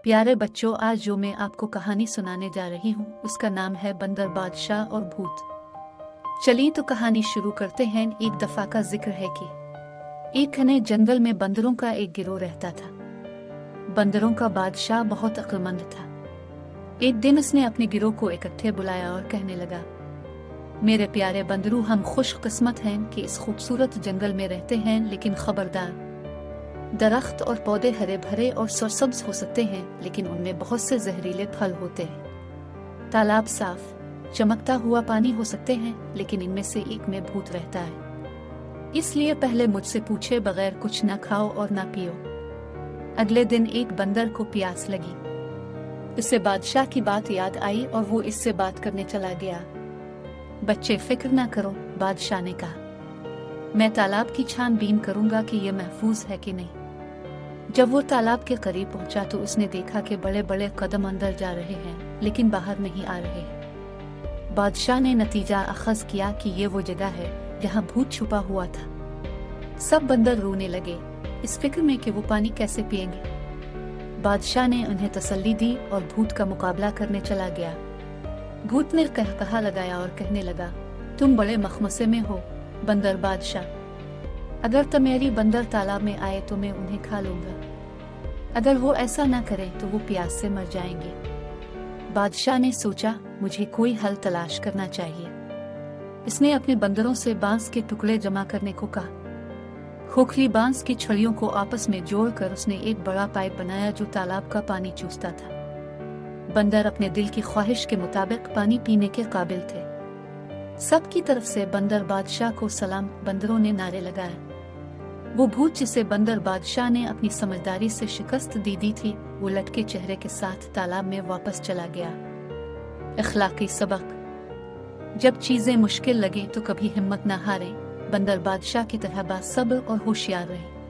प्यारे बच्चों, आज जो मैं आपको कहानी सुनाने जा रही हूँ उसका नाम है बंदर बादशाह और भूत। चलिए तो कहानी शुरू करते हैं। एक दफा का जिक्र है कि एक घने जंगल में बंदरों का एक गिरोह रहता था। बंदरों का बादशाह बहुत अक्लमंद था। एक दिन उसने अपने गिरोह को इकट्ठे बुलाया और कहने लगा, मेरे प्यारे बंदरों, हम खुशकिस्मत हैं कि इस खूबसूरत जंगल में रहते हैं, लेकिन खबरदार, दरख्त और पौधे हरे भरे और सरसब्ज हो सकते हैं, लेकिन उनमें बहुत से जहरीले फल होते हैं। तालाब साफ चमकता हुआ पानी हो सकते हैं, लेकिन इनमें से एक में भूत रहता है। इसलिए पहले मुझसे पूछे बगैर कुछ न खाओ और न पियो। अगले दिन एक बंदर को प्यास लगी। उसे बादशाह की बात याद आई और वो इससे बात करने चला गया। बच्चे, फिक्र न करो, बादशाह ने कहा, मैं तालाब की छानबीन करूंगा कि यह महफूज है कि नहीं। जब वो तालाब के करीब पहुंचा तो उसने देखा कि बड़े बड़े कदम अंदर जा रहे हैं, लेकिन बाहर नहीं आ रहे हैं। बादशाह ने नतीजा अखज़ किया कि ये वो जगह है जहां भूत छुपा हुआ था। सब बंदर रोने लगे, इस फिक्र में कि वो पानी कैसे पिएंगे। बादशाह ने उन्हें तसल्ली दी और भूत का मुकाबला करने चला गया। भूत ने कहकहा लगाया और कहने लगा, तुम बड़े मखमसे में हो बंदर बादशाह। अगर तमेरी बंदर तालाब में आए तो मैं उन्हें खा लूंगा। अगर वो ऐसा ना करे तो वो प्यास से मर जाएंगे। बादशाह ने सोचा, मुझे कोई हल तलाश करना चाहिए। इसने अपने बंदरों से बांस के टुकड़े जमा करने को कहा। खोखली बांस की छड़ियों को आपस में जोड़कर उसने एक बड़ा पाइप बनाया जो तालाब का पानी चूसता था। बंदर अपने दिल की ख्वाहिश के मुताबिक पानी पीने के काबिल थे। सबकी तरफ से बंदर बादशाह को सलाम, बंदरों ने नारे लगाए। वो भूत जिसे बंदर बादशाह ने अपनी समझदारी से शिकस्त दी थी, वो लटके चेहरे के साथ तालाब में वापस चला गया। इखलाकी सबक, जब चीजें मुश्किल लगे तो कभी हिम्मत न हारें, बंदर बादशाह की तरह बासब्र और होशियार रहे।